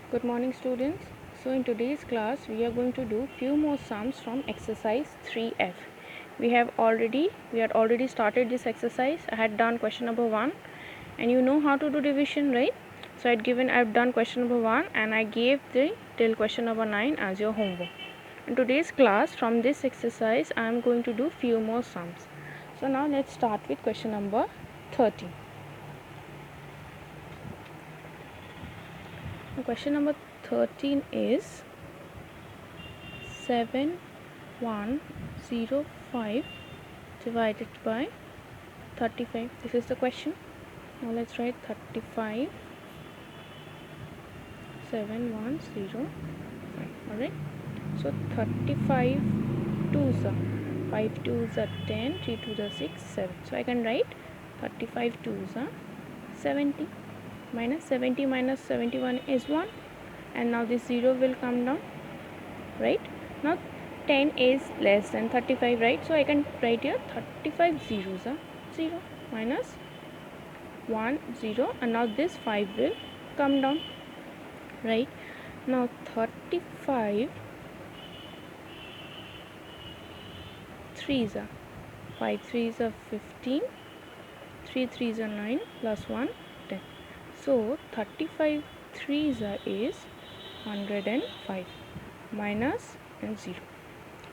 Good morning, students. So in today's class we are going to do few more sums from exercise 3F. We had already started this exercise. I had done question number 1 and you know how to do division, right? So I've done question number 1 and I gave the till question number 9 as your homework. In today's class from this exercise I am going to do few more sums. So now let's start with question number 13. Question number 13 is 7105 divided by 35. This is the question. Now let's write 35 7105. Alright. So 35 2s are 5 2s are 10, 3 2s are 6, 7. So I can write 35 2s are 70. Minus 70 minus 71 is 1. And now this 0 will come down. Right? Now 10 is less than 35, right? So I can write here 35 zeros are 0 minus 1 0, and now this 5 will come down, right? Now 35 3s are 5 3s are 15, 3 3s are 9 plus 1 10. So 35 3s are is 105 minus and 0.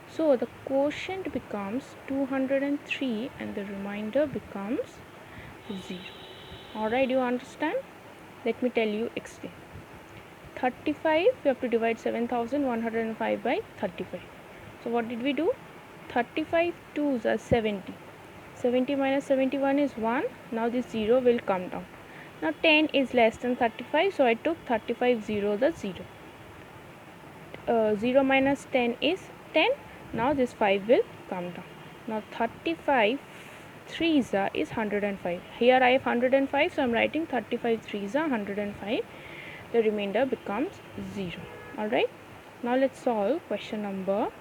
So the quotient becomes 203 and the remainder becomes 0. Alright, you understand? Let me tell you explain. 35, we have to divide 7105 by 35. So what did we do? 35 2s are 70. 70 minus 71 is 1. Now this 0 will come down. Now 10 is less than 35, so I took 35 0 the 0. 0 minus 10 is 10. Now this 5 will come down. Now 35 3s are is 105. Here I have 105, so I am writing 35 3s are 105. The remainder becomes 0. Alright. Now let's solve question number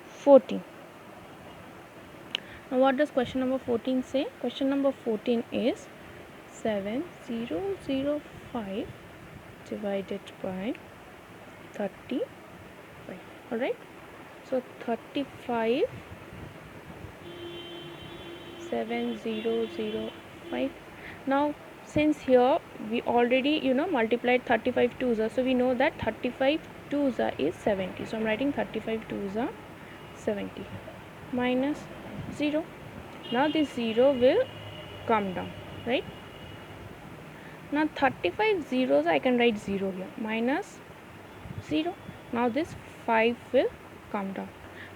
14. Now what does question number 14 say? Question number 14 is 7005 divided by 35. Alright. So 35 7005. Now since here we already multiplied 35 2s, so we know that 35 2s is 70. So I'm writing 35 2s are 70 minus 0. Now this 0 will come down, right? Now 35 zeros I can write 0 here minus 0. Now this 5 will come down.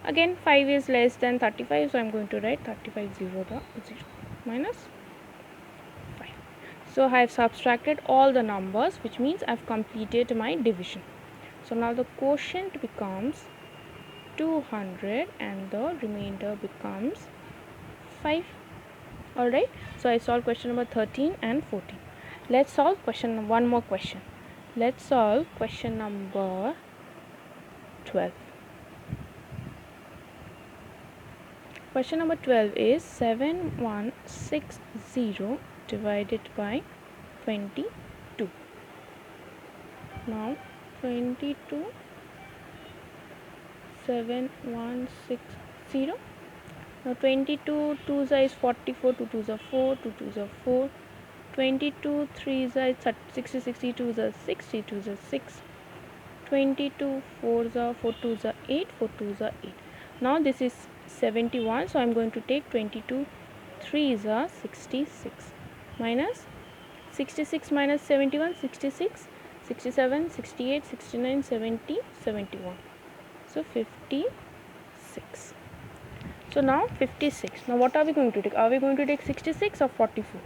Again 5 is less than 35, so I am going to write 35 0 minus 5. So I have subtracted all the numbers, which means I have completed my division. So now the quotient becomes 200 and the remainder becomes 5. Alright, so I solved question number 13 and 14. Let's solve one more question. Let's solve question number 12. Question number 12 is 7160 divided by 22. Now 22 7160. Now 22 2s is 44, 2 2s are 4, 2 2s are 4. 22 3s is 60, 62s are 60, 2s are 6. 22 4s are 4 2s are 8, 4 2s are 8. Now this is 71, so I am going to take 22 3s are 66 minus 66 minus 71 66, 67 68 69 70 71. So 56. So now 56. Now what are we going to take? Are we going to take 66 or 44?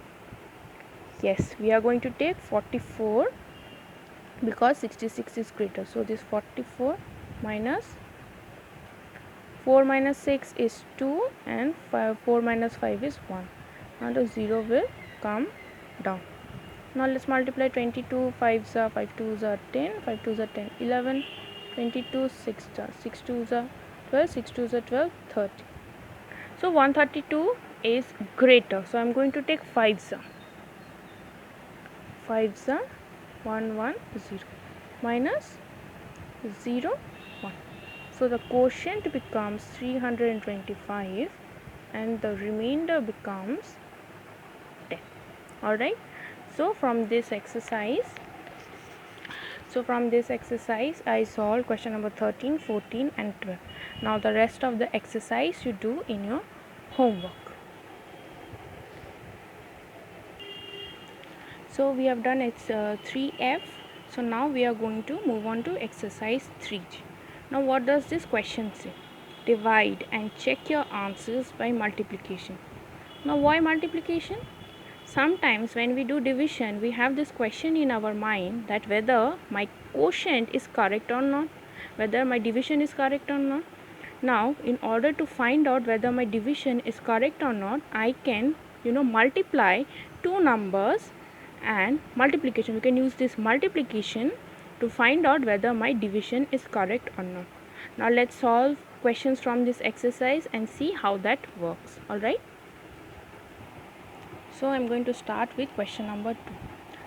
Yes, we are going to take 44 because 66 is greater. So this 44 minus 4 minus 6 is 2 and 4 minus 5 is 1. Now the 0 will come down. Now let's multiply 22 5s are 5 2s are 10, 5 2s are 10 11, 22 6 2s are 12, 6 2s are 12 30. So 132 is greater, so I am going to take 5s are 110. minus 0, 1. So the quotient becomes 325 and the remainder becomes 10. Alright. So from this exercise I solved question number 13, 14 and 12. Now the rest of the exercise you do in your homework. So we have done 3F. So now we are going to move on to exercise 3G. Now what does this question say? Divide and check your answers by multiplication. Now why multiplication? Sometimes when we do division, we have this question in our mind that whether my quotient is correct or not, whether my division is correct or not. Now in order to find out whether my division is correct or not, I can multiply two numbers, and multiplication, we can use this multiplication to find out whether my division is correct or not. Now let's solve questions from this exercise and see how that works. Alright. So I'm going to start with question number 2.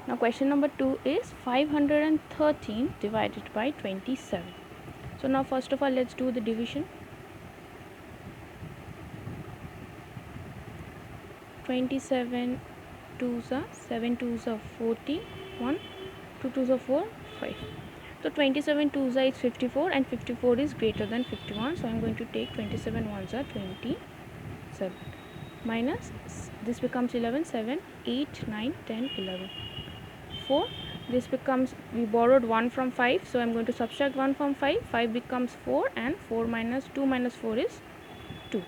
Now question number 2 is 513 divided by 27. So now first of all let's do the division. 27 2s are 7 2s are 40, 1 2 2s are 4, 5. So 27 2s are is 54 and 54 is greater than 51. So I'm going to take 27 1s are 27 minus this becomes 11, 7, 8, 9, 10, 11, 4. This becomes, we borrowed 1 from 5, so I'm going to subtract 1 from 5. 5 becomes 4 and 4 minus 2 minus 4 is 2,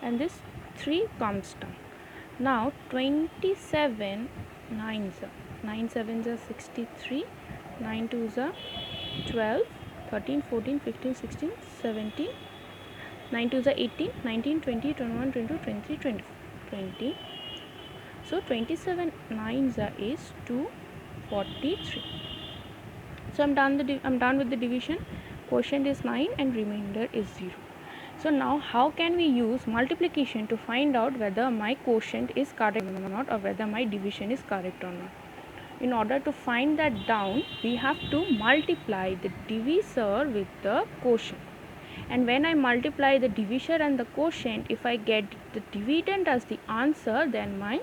and this 3 comes down. Now 27 9s are 9 7s are 63, 9 2s are 12, 13, 14, 15, 16, 17, 9 2s are 18, 19, 20, 21, 22, 23, 24, 20. So 27 9s are is 243. So I'm done with the division. Quotient is 9 and remainder is 0. So now how can we use multiplication to find out whether my quotient is correct or not, or whether my division is correct or not? In order to find that down, we have to multiply the divisor with the quotient. And when I multiply the divisor and the quotient, if I get the dividend as the answer, then my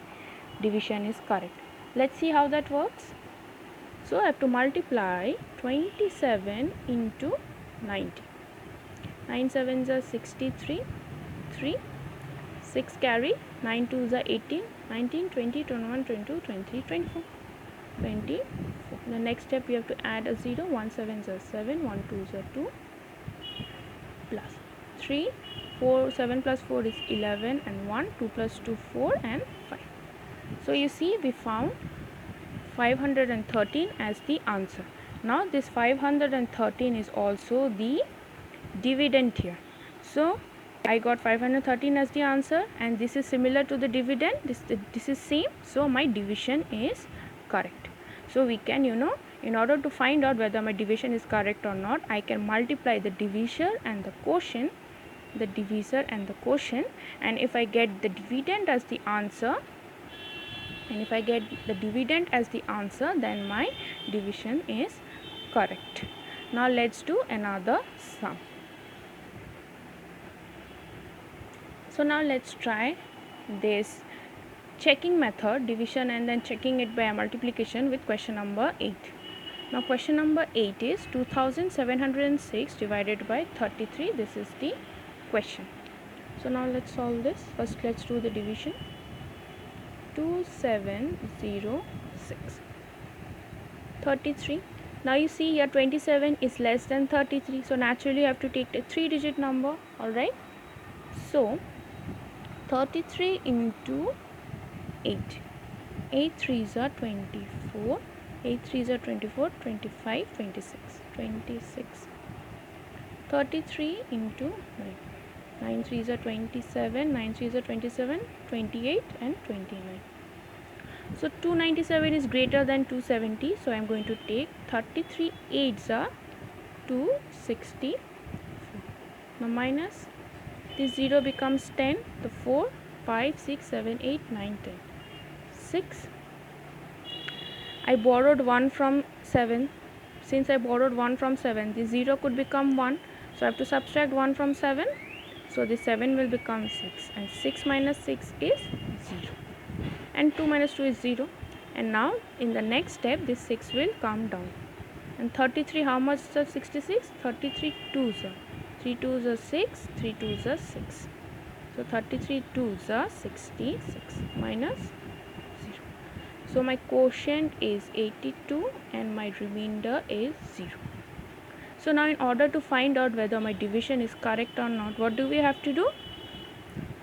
division is correct. Let's see how that works. So I have to multiply 27 into 90. 9 7s are 63, 3, 6 carry, 9 2s are 18, 19, 20, 21, 22, 23, 24, 24. The next step we have to add a 0, 1 7s are 7, 1 2s are 2, plus 3, 4, 7 plus 4 is 11 and 1, 2 plus 2, 4 and 5. So you see we found 513 as the answer. Now this 513 is also the dividend here. So I got 513 as the answer, and this is similar to the dividend. This is same. So my division is correct. So we can, in order to find out whether my division is correct or not, I can multiply the divisor and the quotient, and if I get the dividend as the answer, then my division is correct. Now let's do another sum. So now let's try this checking method, division and then checking it by a multiplication, with question number 8. Now question number 8 is 2706 divided by 33. This is the question. So now let's solve this. First let's do the division. 2706, 33. Now you see here 27 is less than 33, so naturally you have to take a 3-digit number. Alright, so 33 into 8, 8 3s are 24, 8 3s are 24, 25, 26, 26. 33 into 9, 9 3s are 27, 9 3s are 27, 28 and 29. So 297 is greater than 270, so I am going to take 33 8s are 260. Now minus this 0 becomes 10, the 4, 5, 6, 7, 8, 9, 10. 6. I borrowed 1 from 7, since I borrowed 1 from 7, the 0 could become 1, so I have to subtract 1 from 7, so the 7 will become 6, and 6 minus 6 is 0, and 2 minus 2 is 0, and now in the next step this 6 will come down. And 33, how much is 66? 33 2s are 3 2s are 6, 3 2s are 6, so 33 2s are 66 minus 0. So my quotient is 82 and my remainder is 0. So now in order to find out whether my division is correct or not, what do we have to do?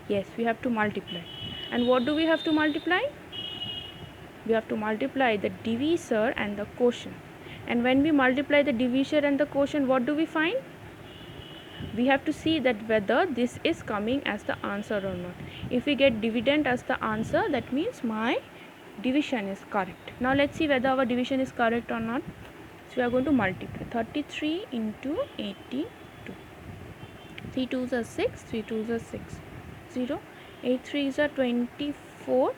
Yes, we have to multiply. And what do we have to multiply? We have to multiply the divisor and the quotient. And when we multiply the divisor and the quotient, what do we find? We have to see that whether this is coming as the answer or not. If we get dividend as the answer, that means my division is correct. Now let's see whether our division is correct or not. So we are going to multiply 33 into 82. 3 2s are 6, 3 2s are 6, 0. 8 3s are 24,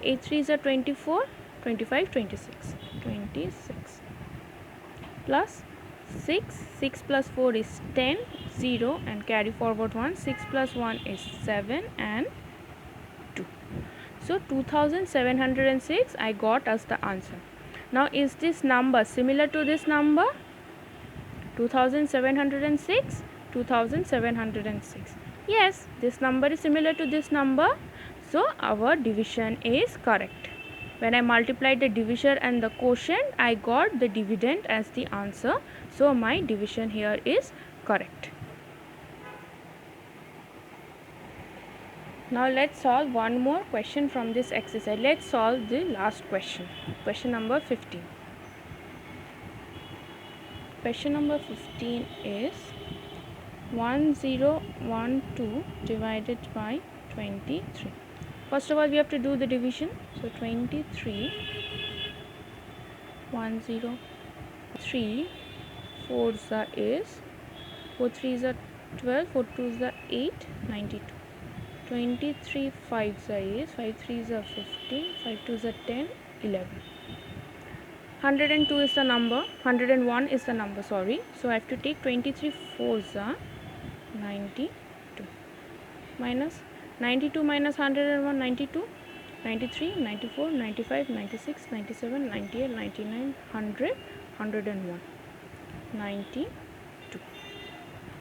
8 3s are 24, 25, 26, 26. Plus 6, 6 plus 4 is 10, 0, and carry forward 1, 6 plus 1 is 7 and 2. So 2706 I got as the answer. Now is this number similar to this number? 2706, 2706. Yes, this number is similar to this number. So our division is correct. When I multiplied the divisor and the quotient, I got the dividend as the answer. So my division here is correct. Now let's solve one more question from this exercise. Let's solve the last question. Question number 15. Question number 15 is 1012 divided by 23. First of all, we have to do the division. So 23, 103, 4s are is, 4 3s are 12, 4 2s are 8, 92. 23 5s are is, 5 3s are 15, 5 2s are 10, 11. 102 is the number, 101 is the number, sorry. So I have to take 23 4s are 92 minus 92 minus 101, 92, 93, 94, 95, 96, 97, 98, 99, 100, 101, 92.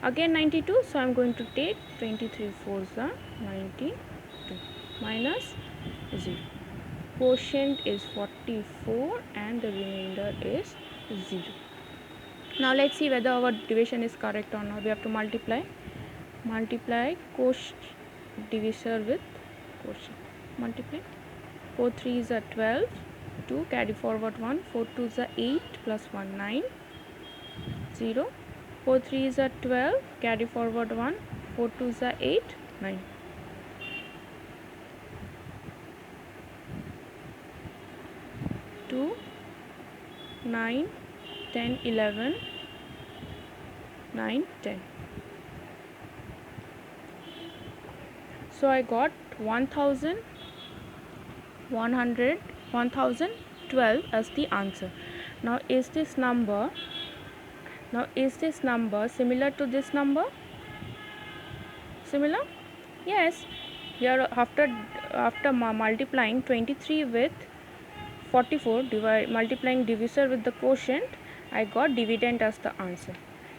Again 92, so I am going to take 23 4s are 92 minus 0. Quotient is 44 and the remainder is 0. Now let's see whether our division is correct or not. We have to multiply quotient divisor with quotient. Multiply 4 3s are 12, 2 carry forward 1, 4 2s are 8 plus 1 9, 0. 4 3s are 12, carry forward 1, 4 2s are 8, 9. 2, 9, 10, 11, 9, 10. So I got 1012 as the answer. Now is this number similar to this number? Similar? Yes. Here after multiplying 23 with 44, multiplying divisor with the quotient, I got dividend as the answer.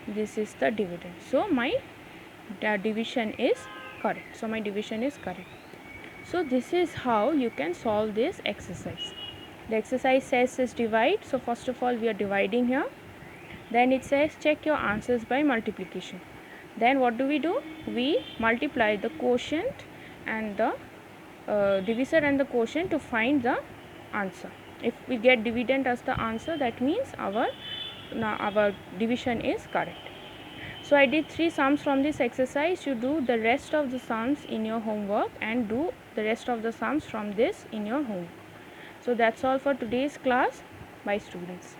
This is the dividend. So my division is correct. So this is how you can solve this exercise. The exercise says is divide. So first of all we are dividing here. Then it says check your answers by multiplication. Then what do? We multiply the quotient and the divisor and the quotient to find the answer. If we get dividend as the answer, that means our division is correct. So I did 3 sums from this exercise. You do the rest of the sums in your homework and do the rest of the sums from this in your home. So that's all for today's class. Bye students.